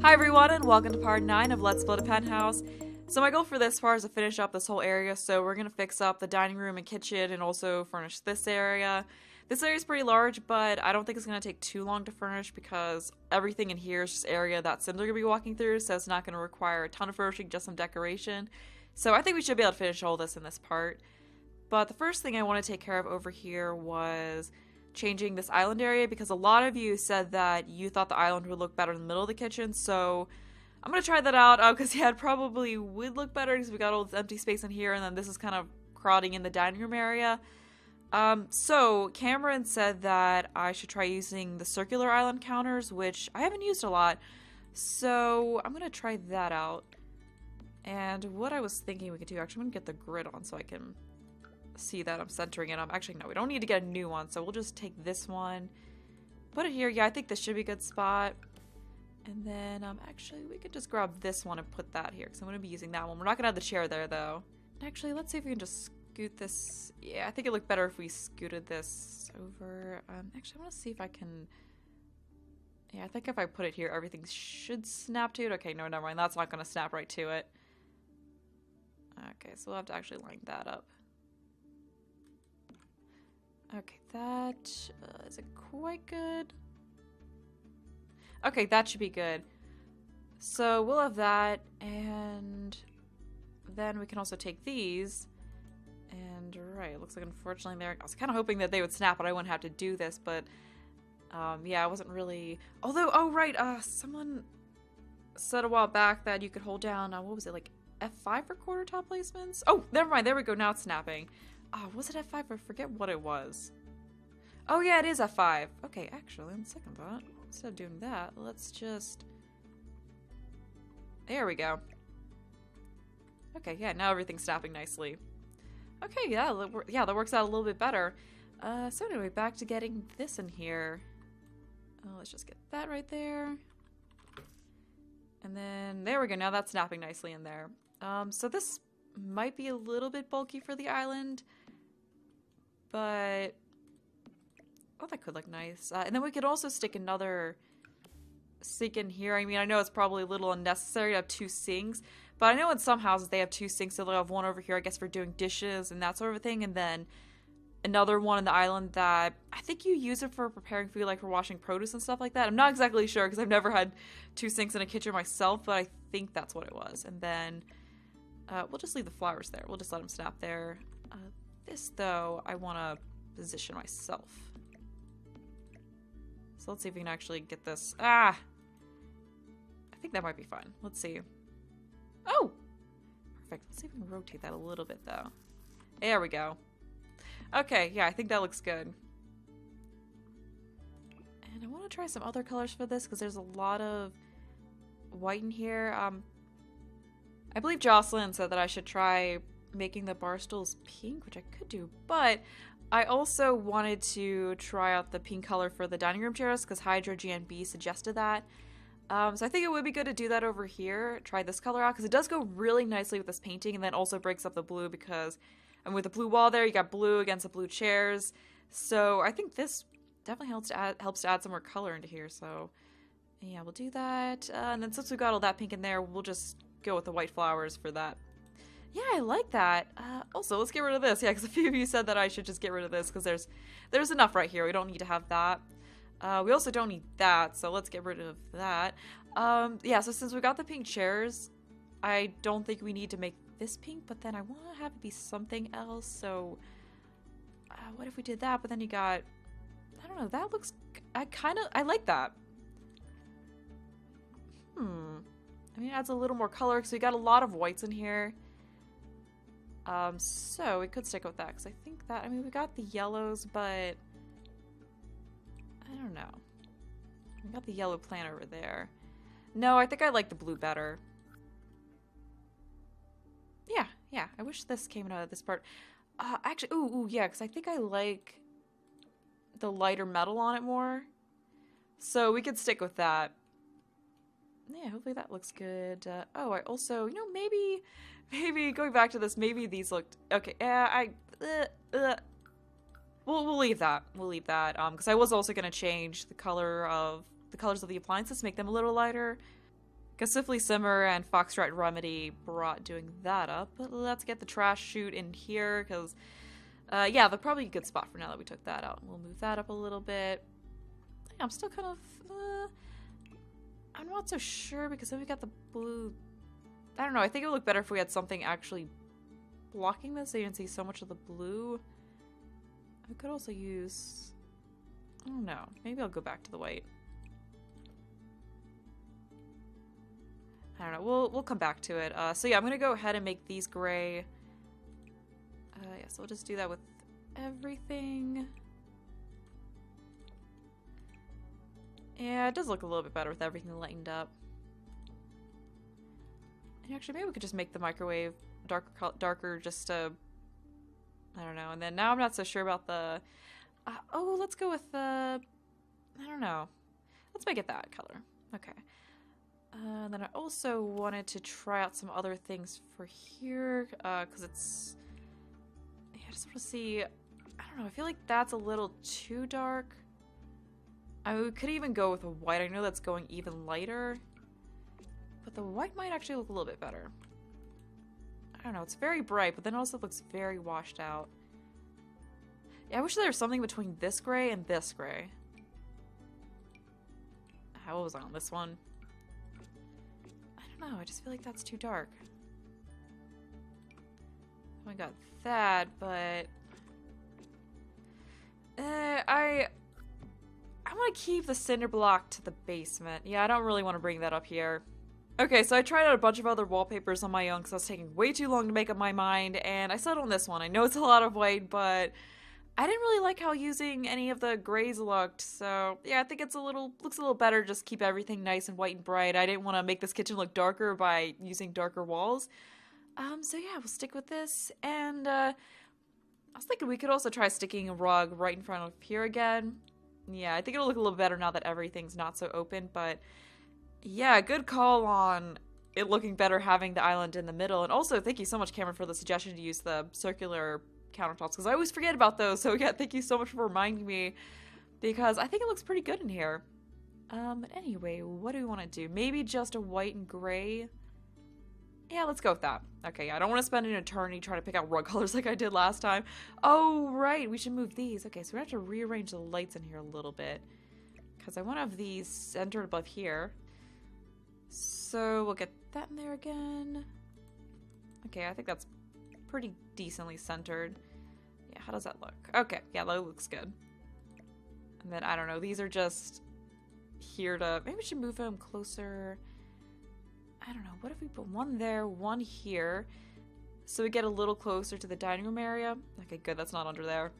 Hi everyone, and welcome to part 9 of Let's Build a Penthouse. So my goal for this part is to finish up this whole area, so we're going to fix up the dining room and kitchen and also furnish this area. This area is pretty large, but I don't think it's going to take too long to furnish because everything in here is just area that Sims are going to be walking through, so it's not going to require a ton of furnishing, just some decoration. So I think we should be able to finish all this in this part. But the first thing I want to take care of over here was changing this island area, because a lot of you said that you thought the island would look better in the middle of the kitchen, so I'm gonna try that out, because yeah, it probably would look better because we got all this empty space in here, and then this is kind of crowding in the dining room area. So Cameron said that I should try using the circular island counters, which I haven't used a lot, so I'm gonna try that out. And what I was thinking we could do, actually I'm gonna get the grid on so I can see that I'm centering it. Actually, no, we don't need to get a new one, so we'll just take this one, put it here. Yeah, I think this should be a good spot. And then actually we could just grab this one and put that here because I'm going to be using that one. We're not going to have the chair there though. Actually, let's see if we can just scoot this. Yeah, I think it looked better if we scooted this over. Actually, I want to see if I can. Yeah, I think if I put it here, everything should snap to it. Okay, no, never mind. That's not going to snap right to it. Okay, so we'll have to actually line that up. Okay, that isn't quite good. Okay, that should be good. So we'll have that, and then we can also take these. And right, it looks like unfortunately I was kind of hoping that they would snap, but I wouldn't have to do this. But yeah, I wasn't really. Although, oh right, someone said a while back that you could hold down. What was it, like F5 for quarter top placements? Oh, never mind. There we go. Now it's snapping. Was it F5? I forget what it was. Oh yeah, it is F5. Okay, actually, on second thought, instead of doing that, let's just... There we go. Okay, yeah, now everything's snapping nicely. Okay, yeah, that works out a little bit better. So anyway, back to getting this in here. Let's just get that right there. And then, there we go, now that's snapping nicely in there. So this might be a little bit bulky for the island, but oh, that could look nice. And then we could also stick another sink in here. I mean, I know it's probably a little unnecessary to have two sinks, but I know in some houses they have two sinks, so they'll have one over here, I guess, for doing dishes and that sort of thing, and then another one in the island that I think you use it for preparing food, like for washing produce and stuff like that. I'm not exactly sure because I've never had two sinks in a kitchen myself, but I think that's what it was. And then we'll just leave the flowers there. We'll just let them snap there. This, though, I want to position myself. So let's see if we can actually get this. I think that might be fine. Let's see. Oh! Perfect. Let's see if we can rotate that a little bit, though. There we go. Okay, yeah, I think that looks good. And I want to try some other colors for this because there's a lot of white in here. I believe Jocelyn said that I should try making the bar stools pink, which I could do, but I also wanted to try out the pink color for the dining room chairs because Hydra GNB suggested that. So I think it would be good to do that over here. Try this color out because it does go really nicely with this painting, and then also breaks up the blue because, and with the blue wall there, you got blue against the blue chairs. So I think this definitely helps to add some more color into here. So yeah, we'll do that. And then since we got all that pink in there, we'll just go with the white flowers for that. Yeah, I like that. Also, let's get rid of this. Yeah, because a few of you said that I should just get rid of this because there's enough right here. We don't need to have that. We also don't need that, so let's get rid of that. Yeah, so since we got the pink chairs, I don't think we need to make this pink, but then I want to have it be something else, so what if we did that, but then you got, I don't know, that looks, I like that. I mean, it adds a little more color, because we got a lot of whites in here. So we could stick with that, because I think that, I mean, we got the yellows, but I don't know. We got the yellow plant over there. No, I think I like the blue better. Yeah, I wish this came out of this part. Actually, ooh, yeah, because I think I like the lighter metal on it more. So we could stick with that. Yeah, hopefully that looks good. Oh, I also, you know, maybe going back to this, maybe these looked, okay, we'll leave that. We'll leave that, because I was also going to change the colors of the appliances to make them a little lighter. Gassifley Simmer and Foxtrot Remedy brought doing that up, but let's get the trash chute in here, because, yeah, they're probably a good spot for now that we took that out. We'll move that up a little bit. Yeah, I'm still kind of, I'm not so sure, because then we got the blue. I don't know, I think it would look better if we had something actually blocking this so you didn't see so much of the blue. I could also use, I don't know, maybe I'll go back to the white. I don't know, we'll come back to it. So yeah, I'm gonna go ahead and make these gray. Yeah, so we'll just do that with everything. Yeah, it does look a little bit better with everything lightened up. And actually, maybe we could just make the microwave darker just to, I don't know. And then now I'm not so sure about the, oh, let's go with the, I don't know. Let's make it that color. Okay. And then I also wanted to try out some other things for here, because it's, yeah, I just want to see, I don't know, I feel like that's a little too dark. I mean, we could even go with a white. I know that's going even lighter, but the white might actually look a little bit better. I don't know, it's very bright, but then also looks very washed out. Yeah, I wish there was something between this gray and this gray. How was I on this one? I don't know, I just feel like that's too dark. I got that, but I want to keep the cinder block to the basement. Yeah, I don't really want to bring that up here. Okay, so I tried out a bunch of other wallpapers on my own because I was taking way too long to make up my mind, and I settled on this one. I know it's a lot of white, but I didn't really like how using any of the grays looked, so yeah, I think it's looks a little better, just keep everything nice and white and bright. I didn't want to make this kitchen look darker by using darker walls. So yeah, we'll stick with this, and I was thinking we could also try sticking a rug right in front of here again. Yeah, I think it'll look a little better now that everything's not so open, but yeah, good call on it looking better having the island in the middle. And also, thank you so much, Cameron, for the suggestion to use the circular countertops, because I always forget about those. So yeah, thank you so much for reminding me, because I think it looks pretty good in here. But anyway, what do we want to do? Maybe just a white and gray? Yeah, let's go with that. Okay, I don't want to spend an eternity trying to pick out rug colors like I did last time. Oh, right, we should move these. Okay, so we have to rearrange the lights in here a little bit, because I want to have these centered above here. So we'll get that in there again. Okay, I think that's pretty decently centered. Yeah, how does that look? Okay, yeah, that looks good. And then, I don't know, these are just here to, maybe we should move them closer. I don't know, what if we put one there, one here, so we get a little closer to the dining room area? Okay, good, that's not under there.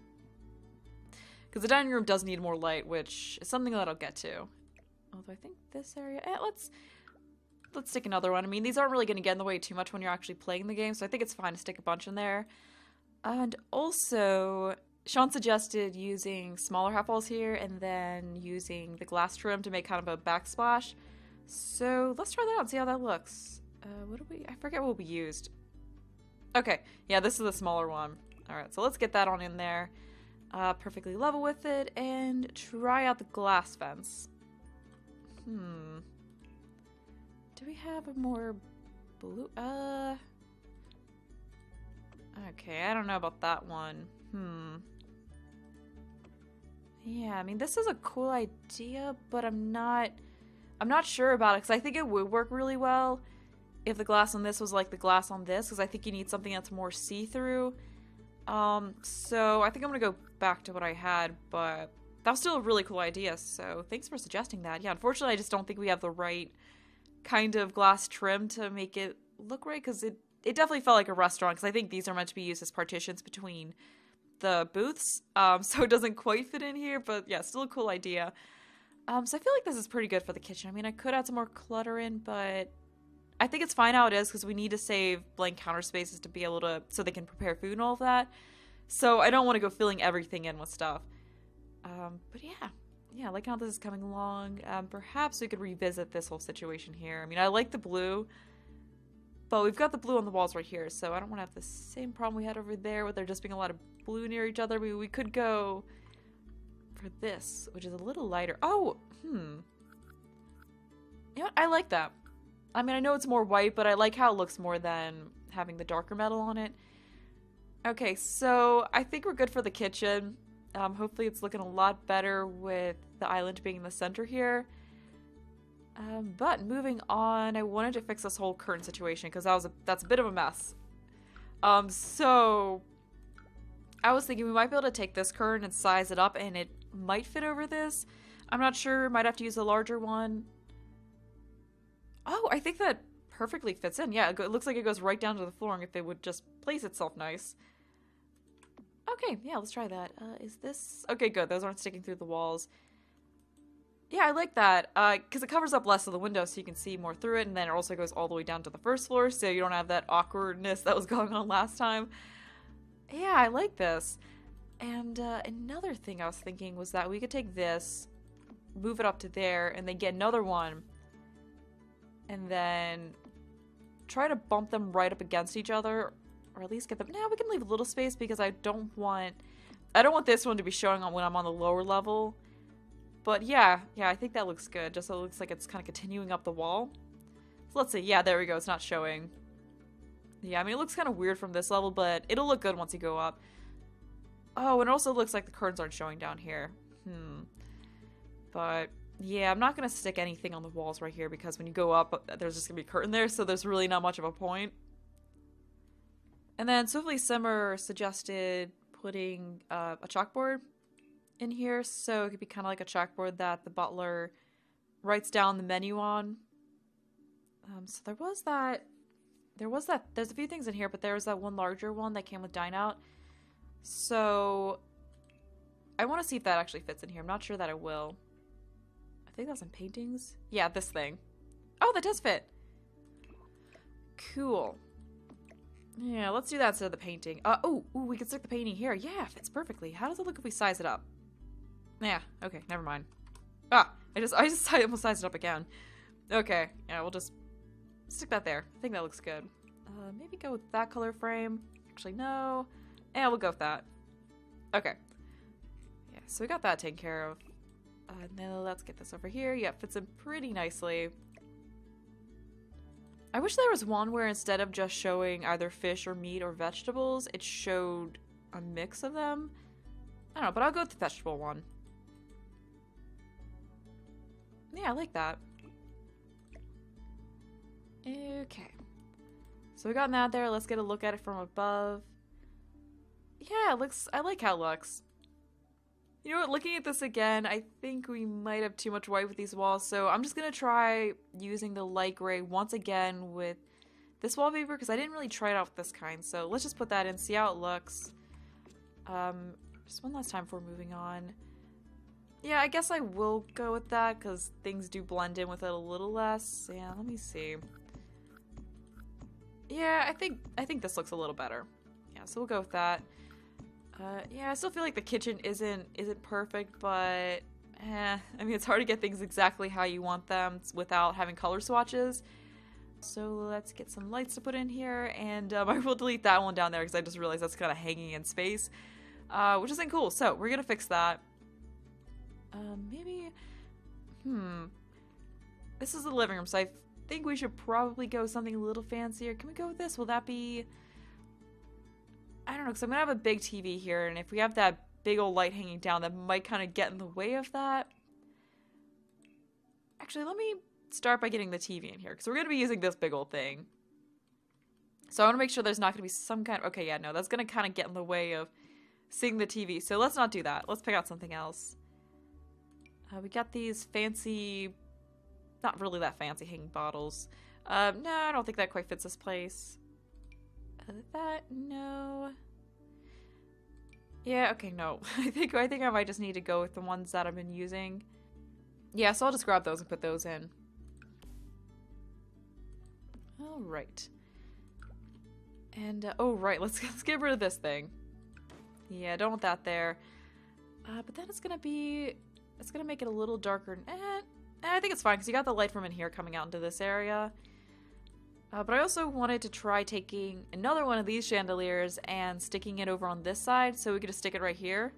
Because the dining room does need more light, which is something that I'll get to. Although I think this area, let's stick another one. I mean, these aren't really going to get in the way too much when you're actually playing the game, so I think it's fine to stick a bunch in there. And also, Sean suggested using smaller half walls here and then using the glass trim to make kind of a backsplash. So let's try that out and see how that looks. I forget what we used. Okay, yeah, this is the smaller one. Alright, so let's get that on in there. Perfectly level with it, and try out the glass fence. Do we have a more blue? Okay, I don't know about that one. Yeah, I mean, this is a cool idea, but I'm not sure about it, because I think it would work really well if the glass on this was like the glass on this, because I think you need something that's more see-through. So I think I'm gonna go back to what I had, but that was still a really cool idea, so thanks for suggesting that. Yeah, unfortunately, I just don't think we have the right kind of glass trim to make it look right, because it definitely felt like a restaurant, because I think these are meant to be used as partitions between the booths, so it doesn't quite fit in here, but yeah, still a cool idea. So I feel like this is pretty good for the kitchen. I mean, I could add some more clutter in, but I think it's fine how it is, because we need to save blank counter spaces to be able to, so they can prepare food and all of that. So I don't want to go filling everything in with stuff. But yeah, I like how this is coming along. Perhaps we could revisit this whole situation here. I mean, I like the blue, but we've got the blue on the walls right here, so I don't want to have the same problem we had over there with there just being a lot of blue near each other. We could go for this, which is a little lighter. Oh, you know what? I like that. I mean, I know it's more white, but I like how it looks more than having the darker metal on it. Okay, so I think we're good for the kitchen. Hopefully it's looking a lot better with the island being in the center here. But moving on, I wanted to fix this whole curtain situation because that's a bit of a mess. So I was thinking we might be able to take this curtain and size it up, and it might fit over this. I'm not sure. Might have to use a larger one. Oh, I think that perfectly fits in. Yeah, it looks like it goes right down to the flooring if it would just place itself nice. Okay, yeah, let's try that. Is this... Okay, good. Those aren't sticking through the walls. Yeah, I like that, because it covers up less of the window so you can see more through it, and then it also goes all the way down to the first floor, so you don't have that awkwardness that was going on last time. Yeah, I like this. And another thing I was thinking was that we could take this, move it up to there, and then get another one, and then try to bump them right up against each other, or at least get them... Now we can leave a little space because I don't want this one to be showing on when I'm on the lower level. But yeah, I think that looks good, just so it looks like it's kind of continuing up the wall. So let's see, yeah, there we go, it's not showing. Yeah, I mean, it looks kind of weird from this level, but it'll look good once you go up. Oh, and it also looks like the curtains aren't showing down here. But yeah, I'm not going to stick anything on the walls right here because when you go up, there's just going to be a curtain there, so there's really not much of a point. And then Swiftly Simmer suggested putting a chalkboard in here, so it could be kind of like a chalkboard that the butler writes down the menu on. So there's a few things in here, but there was that one larger one that came with Dine Out. So I want to see if that actually fits in here. I'm not sure that it will. I think that's in paintings. Yeah, this thing. Oh, that does fit. Cool. Yeah, let's do that instead of the painting. Ooh, we can stick the painting here. Yeah, fits perfectly. How does it look if we size it up? Yeah, okay, never mind. I just almost sized it up again. Okay, yeah, we'll just stick that there. I think that looks good. Maybe go with that color frame. Actually, no. Yeah, we'll go with that. Okay. Yeah, so we got that taken care of. Now let's get this over here. Yeah, fits in pretty nicely. I wish there was one where instead of just showing either fish or meat or vegetables, it showed a mix of them. I don't know, but I'll go with the vegetable one. Yeah, I like that. Okay. So we got that there. Let's get a look at it from above. Yeah, it looks... I like how it looks. You know what? Looking at this again, I think we might have too much white with these walls, so I'm just going to try using the light gray once again with this wallpaper, because I didn't really try it out with this kind, so let's just put that in, see how it looks. Just one last time before moving on. Yeah, I guess I will go with that, because things do blend in with it a little less. Yeah, let me see. Yeah, I think this looks a little better. Yeah, so we'll go with that. Yeah, I still feel like the kitchen isn't perfect, but I mean, it's hard to get things exactly how you want them without having color swatches. So let's get some lights to put in here, and I will delete that one down there because I just realized that's kind of hanging in space, which isn't cool. So we're gonna fix that. Maybe, this is the living room, so I think we should probably go something a little fancier. Can we go with this? Will that be... I don't know, because I'm going to have a big TV here, and if we have that big old light hanging down, that might kind of get in the way of that. Actually, let me start by getting the TV in here, because we're going to be using this big old thing. So I want to make sure there's not going to be some kind of... Okay, yeah, no, that's going to kind of get in the way of seeing the TV, so let's not do that. Let's pick out something else. We got these fancy... Not really that fancy hanging bottles. No, I don't think that quite fits this place. No. Yeah, okay, no. I think I might just need to go with the ones that I've been using. Yeah, so I'll just grab those and put those in. Alright. And, oh, right, let's get rid of this thing. Yeah, don't want that there. But then it's gonna make it a little darker. I think it's fine, because you got the light from in here coming out into this area. But I also wanted to try taking another one of these chandeliers and sticking it over on this side, so we could just stick it right here.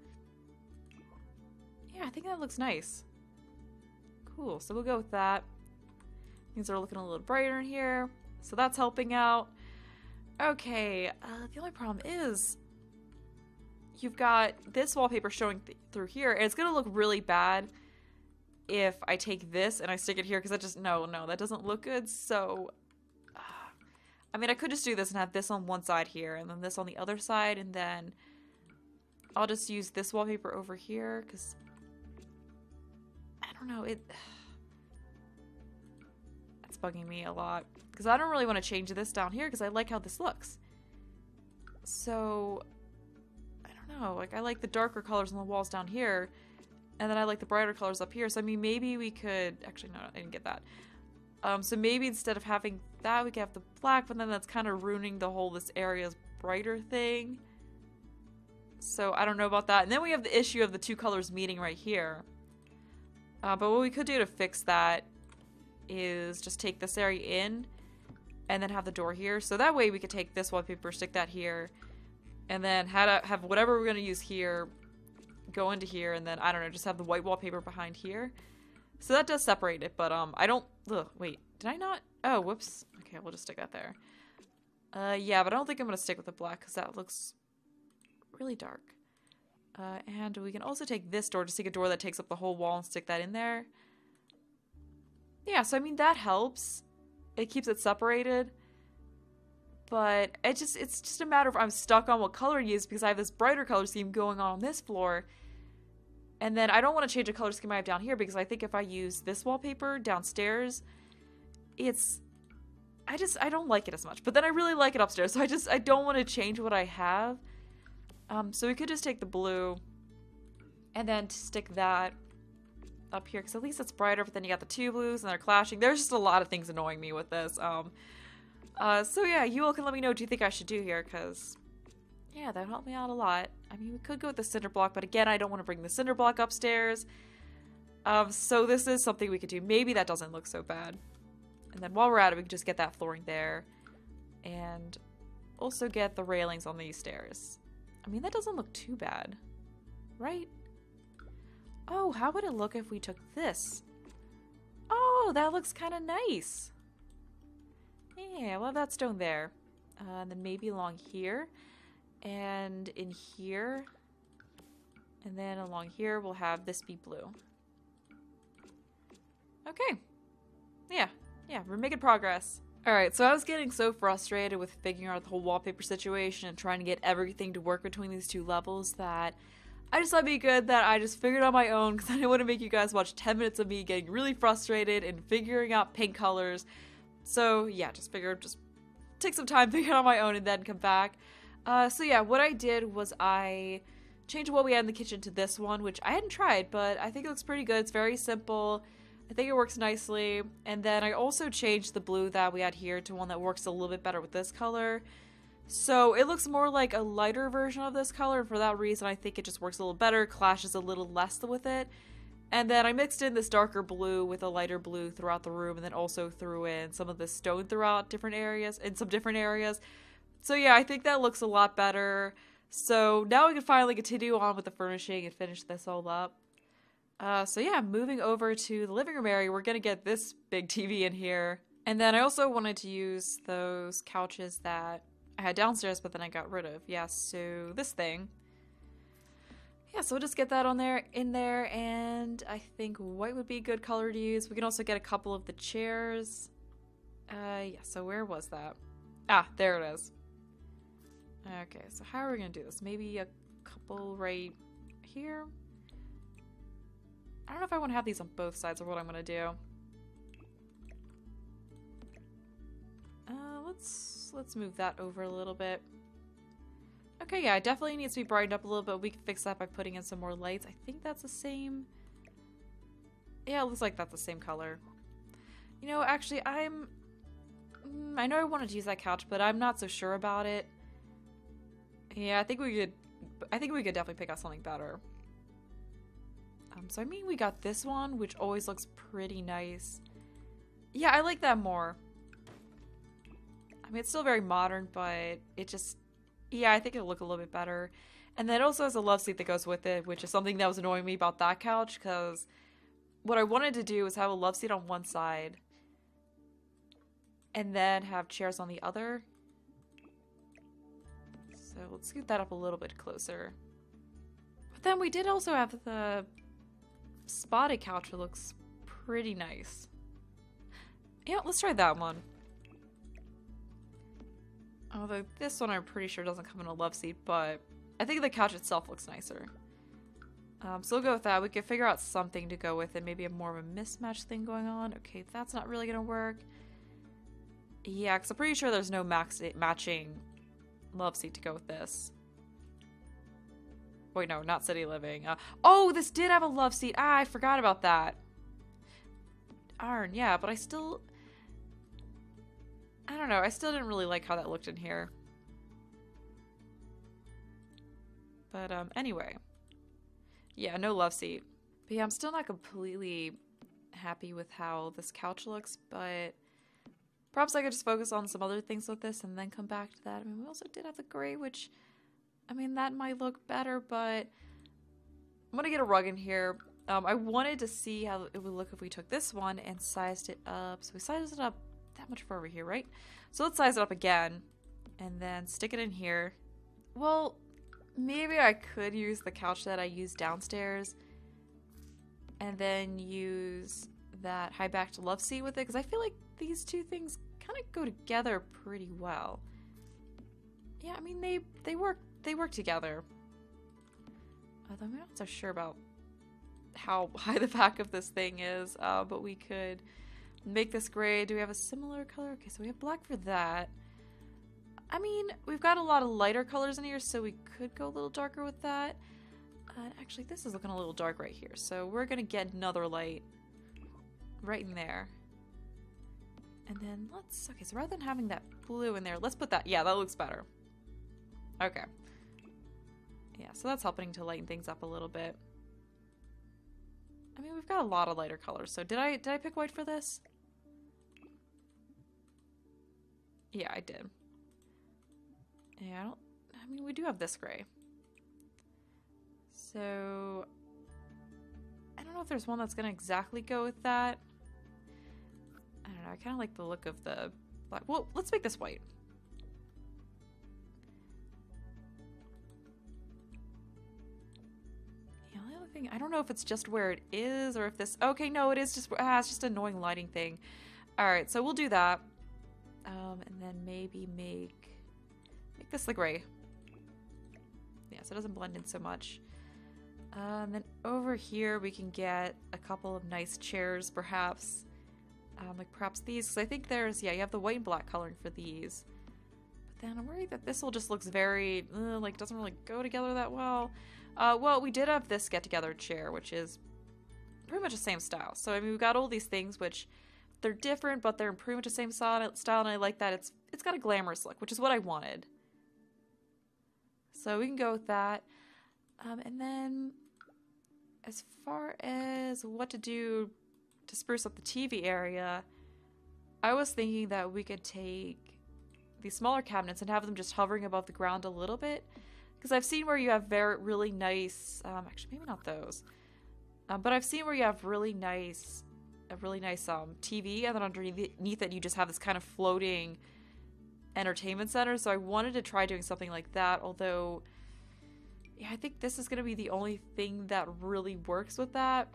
Yeah, I think that looks nice. Cool, so we'll go with that. Things are looking a little brighter in here, so that's helping out. Okay, the only problem is you've got this wallpaper showing through here, and it's gonna look really bad if I take this and I stick it here, because that just, no, that doesn't look good. So, I mean, I could just do this and have this on one side here, and then this on the other side, and then I'll just use this wallpaper over here, because I don't know, it's bugging me a lot, because I don't really want to change this down here, because I like how this looks. So, I don't know, like, I like the darker colors on the walls down here, and then I like the brighter colors up here. So, I mean, maybe we could, actually, no, I didn't get that. So maybe instead of having that, we could have the black, but then that's kind of ruining the whole this area's brighter thing. So I don't know about that. And then we have the issue of the two colors meeting right here. But what we could do to fix that is just take this area in and then have the door here. So that way we could take this wallpaper, stick that here, and then have whatever we're going to use here go into here, and then, I don't know, just have the white wallpaper behind here. So that does separate it, but I don't, wait, did I not? Oh, whoops. Okay, we'll just stick that there. Yeah, but I don't think I'm going to stick with the black, because that looks really dark. And we can also take this door, just take a door that takes up the whole wall and stick that in there. Yeah, so I mean, that helps. It keeps it separated. But it's just a matter of I'm stuck on what color to use, because I have this brighter color scheme going on this floor. And then I don't want to change the color scheme I have down here, because I think if I use this wallpaper downstairs, I don't like it as much. But then I really like it upstairs, so I don't want to change what I have. So we could just take the blue and then stick that up here, because at least it's brighter, but then you got the two blues and they're clashing. There's just a lot of things annoying me with this. So yeah, you all can let me know what you think I should do here, because yeah, that would help me out a lot. I mean, we could go with the cinder block, but again, I don't want to bring the cinder block upstairs. So this is something we could do. Maybe that doesn't look so bad. And then while we're at it, we can just get that flooring there. And also get the railings on these stairs. I mean, that doesn't look too bad. Right? Oh, how would it look if we took this? Oh, that looks kind of nice. Yeah, we'll have that stone there. And then maybe along here. And in here. And then along here, we'll have this be blue. Okay. Yeah, we're making progress. Alright, so I was getting so frustrated with figuring out the whole wallpaper situation and trying to get everything to work between these two levels that I just thought it'd be good that I just figured out on my own, because I didn't want to make you guys watch 10 minutes of me getting really frustrated and figuring out paint colors. So yeah, just take some time, figure it out on my own, and then come back. So yeah, what I did was I changed what we had in the kitchen to this one, which I hadn't tried, but I think it looks pretty good. It's very simple. I think it works nicely. And then I also changed the blue that we had here to one that works a little bit better with this color. So it looks more like a lighter version of this color, and for that reason I think it just works a little better, clashes a little less with it. And then I mixed in this darker blue with a lighter blue throughout the room, and then also threw in some of the stone throughout different areas, in some different areas. So yeah, I think that looks a lot better. So now we can finally continue on with the furnishing and finish this all up. So yeah, moving over to the living room area, we're gonna get this big TV in here. And then I also wanted to use those couches that I had downstairs, but then I got rid of. Yeah, so this thing. Yeah, so we'll just get that in there, and I think white would be a good color to use. We can also get a couple of the chairs. Yeah, so where was that? Ah, there it is. Okay, so how are we gonna do this? Maybe a couple right here? I don't know if I want to have these on both sides or what I'm gonna do. Let's move that over a little bit. Okay, yeah, it definitely needs to be brightened up a little bit. We can fix that by putting in some more lights. I think that's the same. Yeah, it looks like that's the same color. You know, actually, I know I wanted to use that couch, but I'm not so sure about it. Yeah, I think we could definitely pick out something better. So I mean, we got this one, which always looks pretty nice. Yeah, I like that more. I mean, it's still very modern, but it just, yeah, I think it'll look a little bit better. And then it also has a love seat that goes with it, which is something that was annoying me about that couch, because what I wanted to do was have a love seat on one side, and then have chairs on the other. So let's scoot that up a little bit closer. But then we did also have the spotted couch that looks pretty nice. Yeah, let's try that one. Although this one I'm pretty sure doesn't come in a love seat, but I think the couch itself looks nicer. So we'll go with that. We could figure out something to go with it. Maybe more of a mismatch thing going on. Okay, that's not really gonna work. Yeah, because I'm pretty sure there's no matching love seat to go with this. Wait, no, not city living. Oh, this did have a love seat. Ah, I forgot about that. Darn, yeah, but I don't know. I still didn't really like how that looked in here. But, anyway. Yeah, no love seat. But yeah, I'm still not completely happy with how this couch looks, but perhaps I could just focus on some other things with this and then come back to that. I mean, we also did have the gray, which, I mean, that might look better, but I'm gonna get a rug in here. I wanted to see how it would look if we took this one and sized it up. So we sized it up that much far over here, right? So let's size it up again and then stick it in here. Well, maybe I could use the couch that I used downstairs and then use that high-backed love seat with it, because I feel like these two things kind of go together pretty well. Yeah, I mean, they work together. Although I'm not so sure about how high the back of this thing is, but we could make this gray. Do we have a similar color? Okay, so we have black for that. I mean, we've got a lot of lighter colors in here, so we could go a little darker with that. Actually, this is looking a little dark right here, so we're gonna get another light right in there. And then okay, so rather than having that blue in there, let's put that, yeah, that looks better. Okay. Yeah, so that's helping to lighten things up a little bit. I mean, we've got a lot of lighter colors, so did I pick white for this? Yeah, I did. Yeah, I mean, we do have this gray. So, I don't know if there's one that's gonna exactly go with that. I don't know, I kind of like the look of the black. Well, let's make this white. Yeah, the other thing, I don't know if it's just where it is or if this, okay, no, it is just, it's just an annoying lighting thing. Alright, so we'll do that. And then maybe make this the gray. Yeah, so it doesn't blend in so much. And then over here we can get a couple of nice chairs, perhaps. Like perhaps these, because I think there's, yeah, you have the white and black coloring for these. But then I'm worried that this all just looks very, like, doesn't really go together that well. Well, we did have this get-together chair, which is pretty much the same style. So, I mean, we've got all these things which, they're different, but they're in pretty much the same style, and I like that. It's got a glamorous look, which is what I wanted. So we can go with that. And then, as far as what to do to spruce up the TV area, I was thinking that we could take these smaller cabinets and have them just hovering above the ground a little bit. Because I've seen where you have really nice, actually maybe not those, but I've seen where you have a really nice TV, and then underneath it you just have this kind of floating entertainment center. So I wanted to try doing something like that, although yeah, I think this is going to be the only thing that really works with that.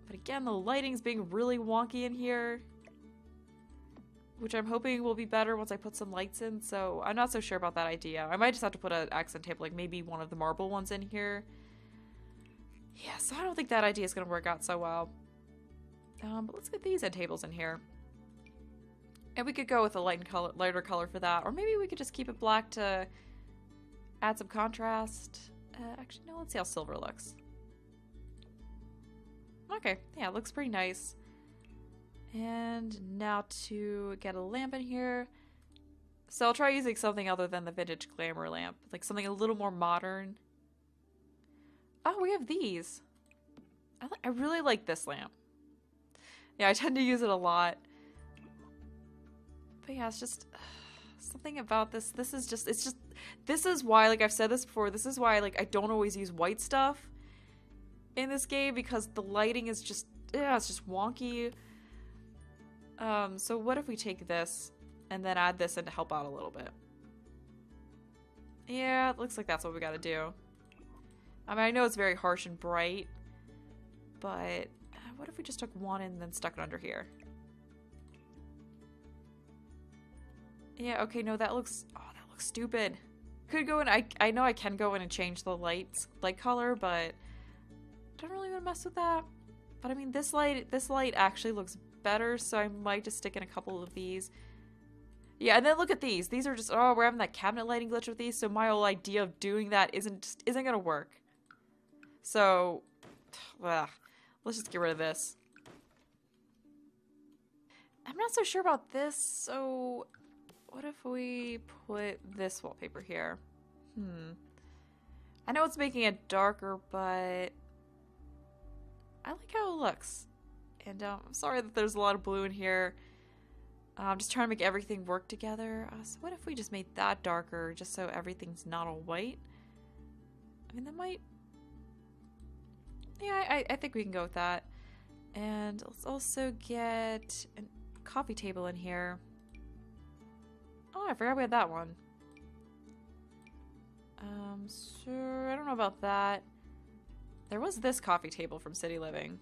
But again, the lighting's being really wonky in here, which I'm hoping will be better once I put some lights in, so I'm not so sure about that idea. I might just have to put an accent table, like maybe one of the marble ones in here. Yeah, so I don't think that idea is going to work out so well. But let's get these end tables in here. And we could go with a lighter color for that. Or maybe we could just keep it black to add some contrast. Actually, no, let's see how silver looks. Okay, yeah, it looks pretty nice. And now to get a lamp in here. So I'll try using something other than the vintage glamour lamp. Like something a little more modern. Oh, we have these. I really like this lamp. Yeah, I tend to use it a lot. But yeah, it's just something about this. This is why, like I've said this before, this is why like I don't always use white stuff in this game, because the lighting is just, yeah, it's just wonky. So what if we take this and then add this in to help out a little bit. Yeah, it looks like that's what we gotta do. I mean, I know it's very harsh and bright, but what if we just took one and then stuck it under here? Yeah, okay, no, that looks stupid. Could go in, I know I can go in and change the light color, but I don't really want to mess with that. But I mean, this light actually looks better, so I might just stick in a couple of these. Yeah, and then look at these. These are just, oh, we're having that cabinet lighting glitch with these, so my whole idea of doing that isn't gonna work. So, let's just get rid of this. I'm not so sure about this, so what if we put this wallpaper here? I know it's making it darker, but I like how it looks. And I'm sorry that there's a lot of blue in here. I'm just trying to make everything work together. So what if we just made that darker, just so everything's not all white? I mean, that might... Yeah, I think we can go with that. And let's also get a coffee table in here. Oh, I forgot we had that one. So I don't know about that. There was this coffee table from City Living.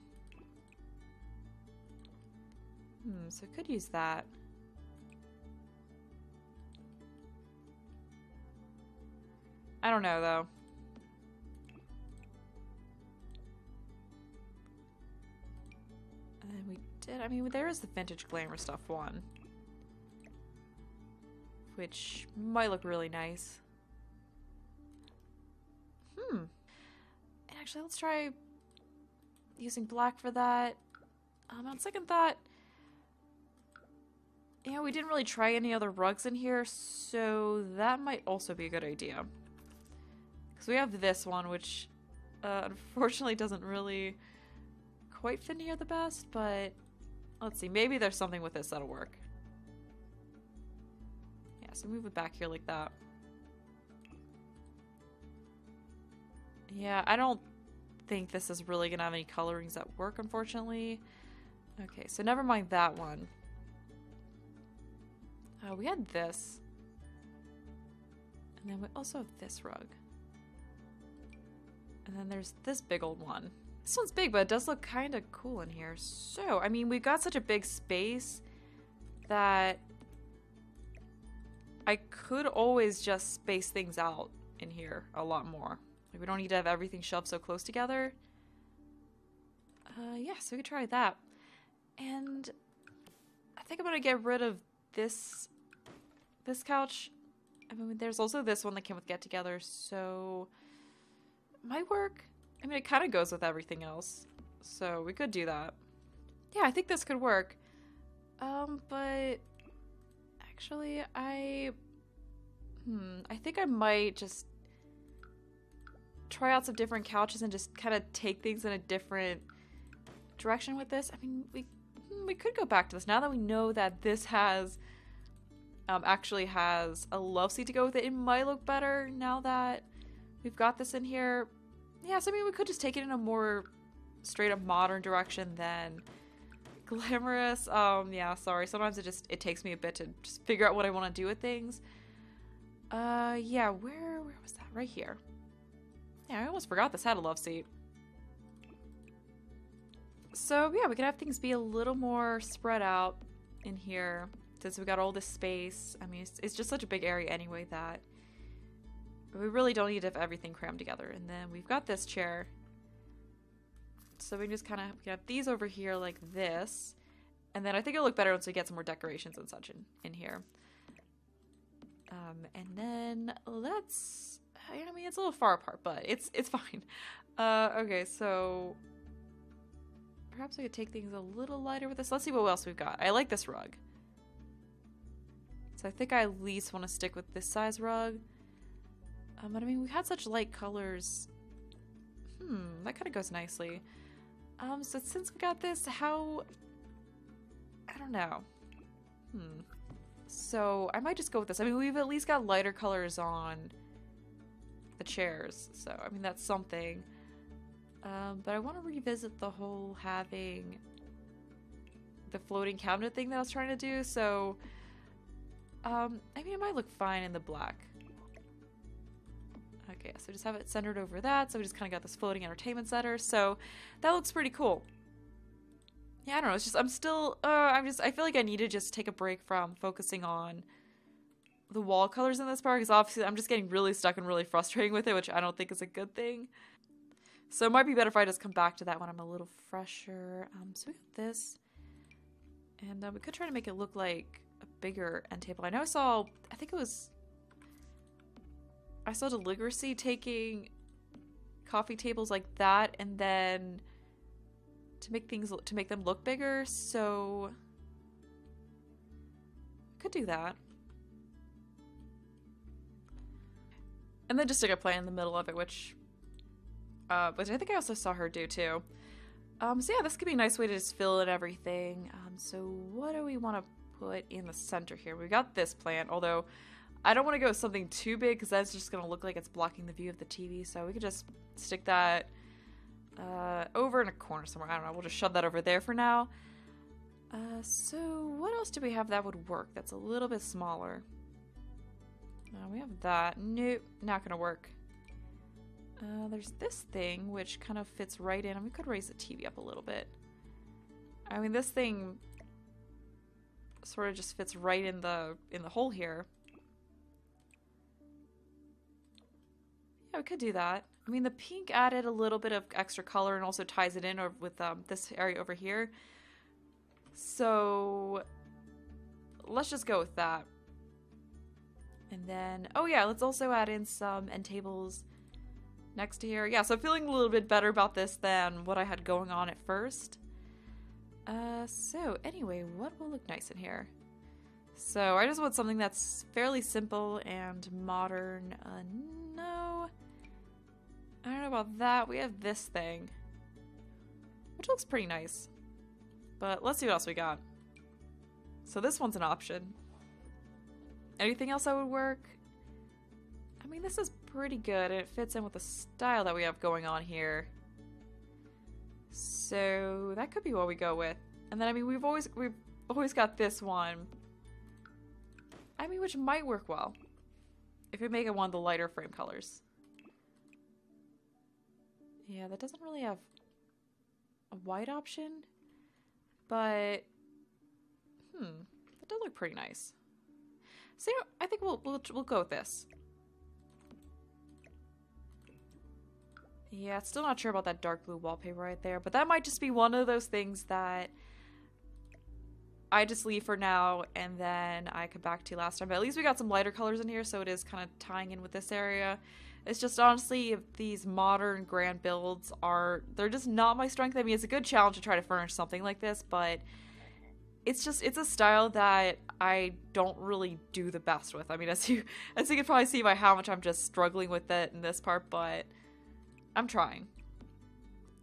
So I could use that. I don't know, though. And then we did, I mean, there is the vintage glamour stuff one, which might look really nice. And actually, let's try using black for that. On second thought, yeah, we didn't really try any other rugs in here, so that might also be a good idea. Because we have this one, which unfortunately doesn't really quite fit in here the best, but let's see, maybe there's something with this that'll work. Yeah, so move it back here like that. Yeah, I don't think this is really gonna have any colorings that work, unfortunately. Okay, so never mind that one. We had this. And then we also have this rug. And then there's this big old one. This one's big, but it does look kind of cool in here. So, I mean, we've got such a big space that I could always just space things out in here a lot more. Like, we don't need to have everything shoved so close together. Yeah, so we could try that. And I think I'm gonna get rid of this couch. I mean, there's also this one that came with Get Together, so it might work. I mean, it kind of goes with everything else, so we could do that. Yeah, I think this could work. But actually, I think I might just try out some different couches and just kind of take things in a different direction with this. I mean, we could go back to this now that we know that this has actually has a love seat to go with it. It might look better now that we've got this in here. Yeah, so I mean, we could just take it in a more straight up modern direction than glamorous. Yeah, sorry. Sometimes it takes me a bit to just figure out what I want to do with things. Yeah, where was that? Right here. Yeah, I almost forgot this had a love seat. So yeah, we could have things be a little more spread out in here since we got all this space. I mean, it's just such a big area anyway that we really don't need to have everything crammed together. And then we've got this chair. So we just kind of have these over here like this. And then I think it'll look better once we get some more decorations and such in here. And then let's... I mean, it's a little far apart, but it's fine. Okay, so... Perhaps we could take things a little lighter with this. Let's see what else we've got. I like this rug. So I think I at least want to stick with this size rug. But I mean, we had such light colors. That kind of goes nicely. So since we got this, how... I don't know. So I might just go with this. I mean, we've at least got lighter colors on the chairs. So, I mean, that's something. But I want to revisit the whole having the floating cabinet thing that I was trying to do. So I mean, it might look fine in the black. Okay, so just have it centered over that. So we just kind of got this floating entertainment center. So that looks pretty cool. Yeah, I don't know. It's just, I feel like I need to just take a break from focusing on the wall colors in this part, because obviously I'm just getting really stuck and really frustrating with it, which I don't think is a good thing. So it might be better if I just come back to that when I'm a little fresher. So we got this. And we could try to make it look like a bigger end table. I know I saw Deligracy taking coffee tables like that, and then to make them look bigger, so I could do that. And then just stick a plant in the middle of it, which I think I also saw her do too. So yeah, this could be a nice way to just fill in everything. So what do we want to put in the center here? We got this plant, although I don't want to go with something too big because that's just going to look like it's blocking the view of the TV. So we could just stick that over in a corner somewhere. I don't know. We'll just shove that over there for now. So what else do we have that would work that's a little bit smaller? We have that. Nope, not going to work. There's this thing which kind of fits right in, and we could raise the TV up a little bit. I mean, this thing sort of just fits right in the hole here. Yeah, we could do that. I mean, the pink added a little bit of extra color and also ties it in with this area over here. So let's just go with that. And then, oh yeah, let's also add in some end tables next to here. Yeah, so I'm feeling a little bit better about this than what I had going on at first. So anyway, what will look nice in here? So I just want something that's fairly simple and modern. No. I don't know about that. We have this thing, which looks pretty nice. But let's see what else we got. So this one's an option. Anything else that would work? I mean, this is pretty good, and it fits in with the style that we have going on here. So that could be what we go with. And then, I mean, we've always got this one. I mean, which might work well if we make it one of the lighter frame colors. Yeah, that doesn't really have a white option, but that does look pretty nice. So, you know, I think we'll go with this. Yeah, still not sure about that dark blue wallpaper right there, but that might just be one of those things that I just leave for now, and then I come back to last time. But at least we got some lighter colors in here, so it is kind of tying in with this area. It's just, honestly, if these modern grand builds they're just not my strength. I mean, it's a good challenge to try to furnish something like this, but it's a style that I don't really do the best with. I mean, as you can probably see by how much I'm just struggling with it in this part, but I'm trying.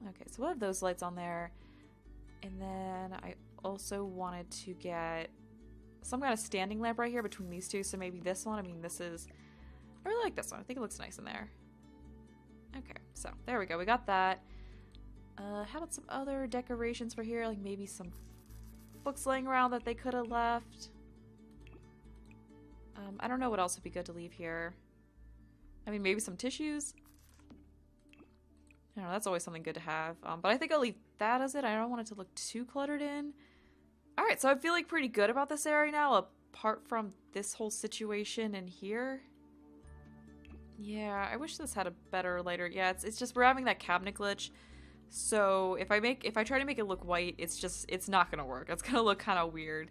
Okay, so we'll have those lights on there. And then I also wanted to get some kind of standing lamp right here between these two, so maybe this one. I mean, I really like this one. I think it looks nice in there. Okay, so there we go. We got that. How about some other decorations for here? Like maybe some books laying around that they could have left. I don't know what else would be good to leave here. I mean, maybe some tissues. I don't know, that's always something good to have. But I think I'll leave that as it. I don't want it to look too cluttered in. Alright, so I'm feeling pretty good about this area now, apart from this whole situation in here. Yeah, I wish this had a better lighter. Yeah, it's just we're having that cabinet glitch. So if I try to make it look white, it's not gonna work. It's gonna look kind of weird.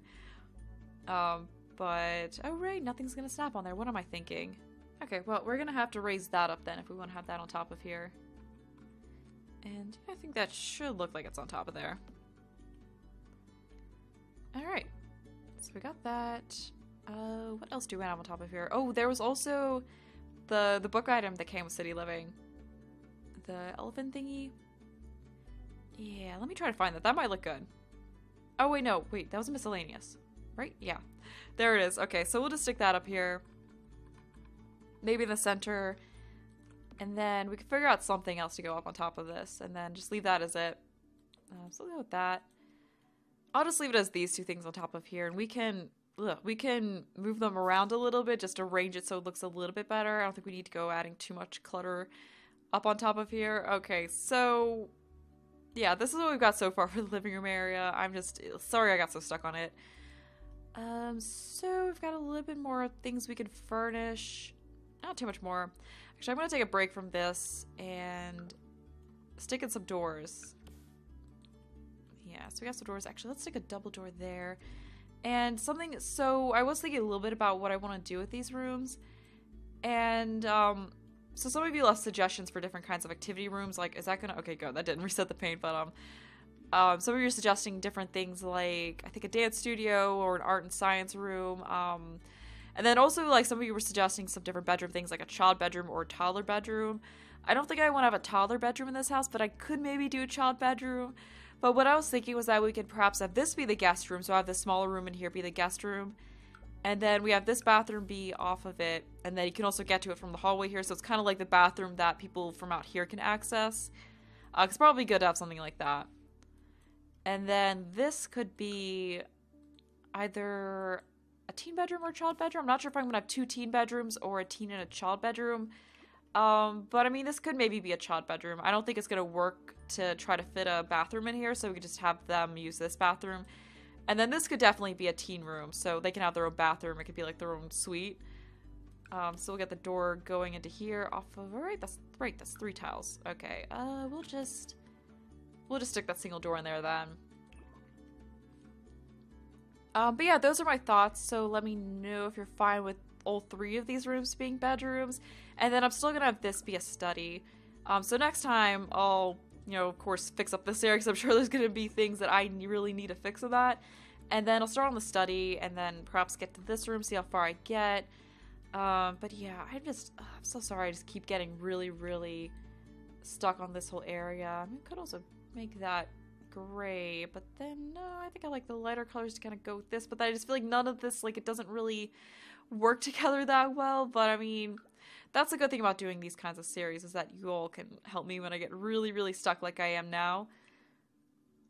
But oh right, nothing's gonna snap on there. What am I thinking? Okay, well we're gonna have to raise that up then if we want to have that on top of here. And I think that should look like it's on top of there. Alright. So we got that. What else do we have on top of here? Oh, there was also the book item that came with City Living. The elephant thingy. Yeah, let me try to find that. That might look good. Oh, wait, no. Wait, that was a miscellaneous. Right? Yeah. There it is. Okay, so we'll just stick that up here. Maybe in the center. And then we can figure out something else to go up on top of this. And then just leave that as it. So we'll go with that. I'll just leave it as these two things on top of here. And we can we can move them around a little bit, just arrange it so it looks a little bit better. I don't think we need to go adding too much clutter up on top of here. Okay, so yeah, this is what we've got so far for the living room area. I'm just sorry I got so stuck on it. So we've got a little bit more things we could furnish. Not too much more. Actually, I'm gonna take a break from this and stick in some doors. Yeah, so we got some doors. Actually, let's stick a double door there. And something, so I was thinking a little bit about what I want to do with these rooms. And, so some of you left suggestions for different kinds of activity rooms. Like, is that gonna, okay, good, that didn't reset the paint, but, some of you are suggesting different things like, I think a dance studio or an art and science room. And then also, like, some of you were suggesting some different bedroom things, like a child bedroom or a toddler bedroom. I don't think I want to have a toddler bedroom in this house, but I could maybe do a child bedroom. But what I was thinking was that we could perhaps have this be the guest room, so I have this smaller room in here be the guest room. And then we have this bathroom be off of it, and then you can also get to it from the hallway here, so it's kind of like the bathroom that people from out here can access. It's probably good to have something like that. And then this could be either a teen bedroom or a child bedroom. I'm not sure if I'm going to have 2 teen bedrooms or a teen and a child bedroom. But I mean, this could maybe be a child bedroom. I don't think it's going to work to try to fit a bathroom in here, so we could just have them use this bathroom. And then this could definitely be a teen room, so they can have their own bathroom. It could be like their own suite. So we'll get the door going into here off of, alright, that's 3 tiles. Okay, we'll just stick that single door in there then. But yeah, those are my thoughts, so let me know if you're fine with all 3 of these rooms being bedrooms. And then I'm still gonna have this be a study. So next time I'll, you know, of course, fix up this area because I'm sure there's gonna be things that I really need to fix with that. And then I'll start on the study and then perhaps get to this room, see how far I get. But yeah, I'm so sorry I just keep getting really, really stuck on this whole area. I mean, I could also make that gray, but then no, I think I like the lighter colors to kind of go with this, but I just feel like none of this, like, it doesn't really work together that well. But I mean, that's a good thing about doing these kinds of series, is that you all can help me when I get really, really stuck like I am now.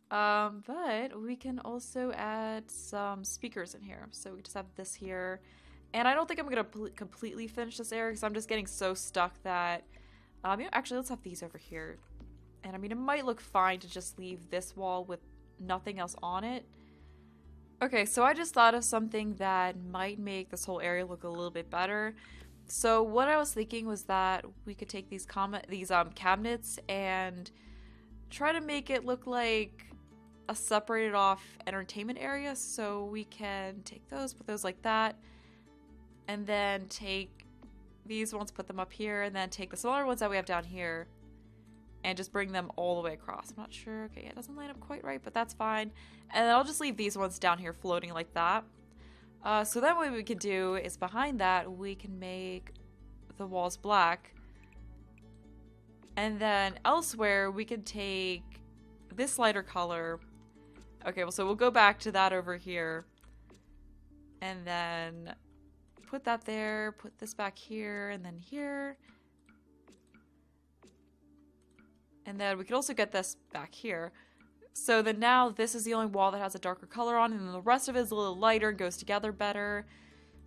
But we can also add some speakers in here. So we just have this here. And I don't think I'm going to completely finish this area because I'm just getting so stuck that, you know, actually, let's have these over here. And I mean, it might look fine to just leave this wall with nothing else on it. Okay, so I just thought of something that might make this whole area look a little bit better. So what I was thinking was that we could take these cabinets and try to make it look like a separated off entertainment area. So we can take those, put those like that, and then take these ones, put them up here, and then take the smaller ones that we have down here and just bring them all the way across. I'm not sure. Okay, yeah, it doesn't line up quite right, but that's fine. And then I'll just leave these ones down here floating like that. So then what we can do is behind that, we can make the walls black. And then elsewhere, we can take this lighter color. Okay, well, so we'll go back to that over here. And then put that there, put this back here, and then here. And then we could also get this back here. So then now this is the only wall that has a darker color on, and then the rest of it is a little lighter and goes together better.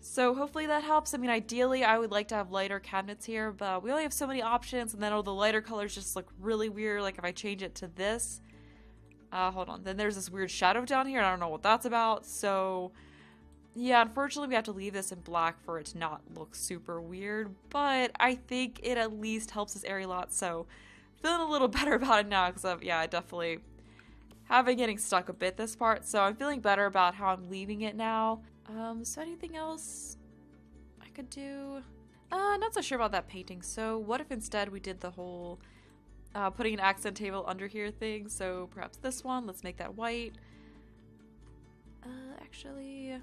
So hopefully that helps. I mean, ideally I would like to have lighter cabinets here, but we only have so many options, and then all the lighter colors just look really weird. Like if I change it to this, hold on, then there's this weird shadow down here, and I don't know what that's about. So yeah, unfortunately we have to leave this in black for it to not look super weird, but I think it at least helps this area a lot. So feeling a little better about it now, because yeah, I definitely have been getting stuck a bit this part, so I'm feeling better about how I'm leaving it now. So anything else I could do? Not so sure about that painting, so what if instead we did the whole putting an accent table under here thing? So perhaps this one, let's make that white. Actually,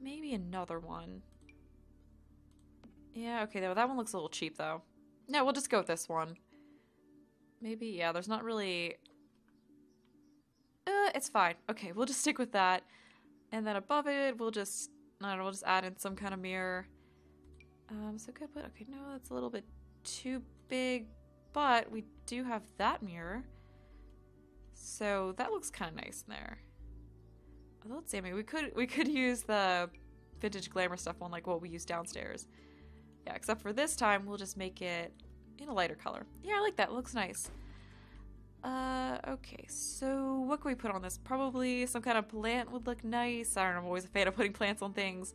maybe another one. Yeah, okay, that one looks a little cheap though. No, we'll just go with this one. Maybe, yeah, there's not really... it's fine. Okay, we'll just stick with that. And then above it, we'll just, I don't know, we'll just add in some kind of mirror. So good, but okay, no, that's a little bit too big, but we do have that mirror. So that looks kind of nice in there. Let's see, I mean, we could use the vintage glamour stuff one like what we use downstairs. Yeah, except for this time, we'll just make it in a lighter color. Yeah, I like that. It looks nice. Okay, so what can we put on this? Probably some kind of plant would look nice. I don't know, I'm always a fan of putting plants on things.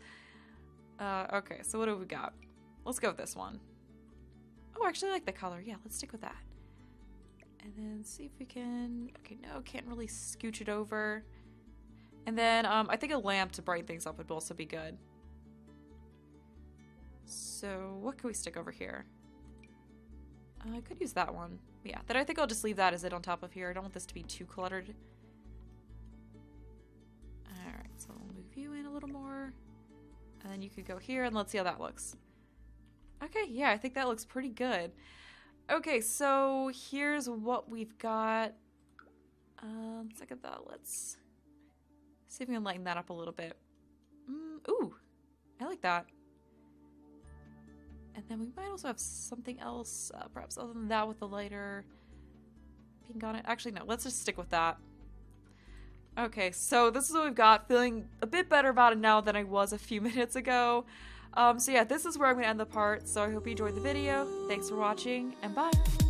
Okay, so what do we got? Let's go with this one. Oh, I actually like the color. Yeah, let's stick with that. And then see if we can... Okay, no, can't really scooch it over. And then, I think a lamp to brighten things up would also be good. So, what can we stick over here? I could use that one. Yeah, then I think I'll just leave that as it on top of here. I don't want this to be too cluttered. Alright, so I'll move you in a little more. And then you could go here, and let's see how that looks. Okay, yeah, I think that looks pretty good. Okay, so here's what we've got. Let's look at that. Let's see if we can lighten that up a little bit. Ooh, I like that. And then we might also have something else, perhaps other than that with the lighter pink on it. Actually, no, let's just stick with that. Okay, so this is what we've got. Feeling a bit better about it now than I was a few minutes ago. So yeah, this is where I'm going to end the part. So I hope you enjoyed the video. Thanks for watching, and bye!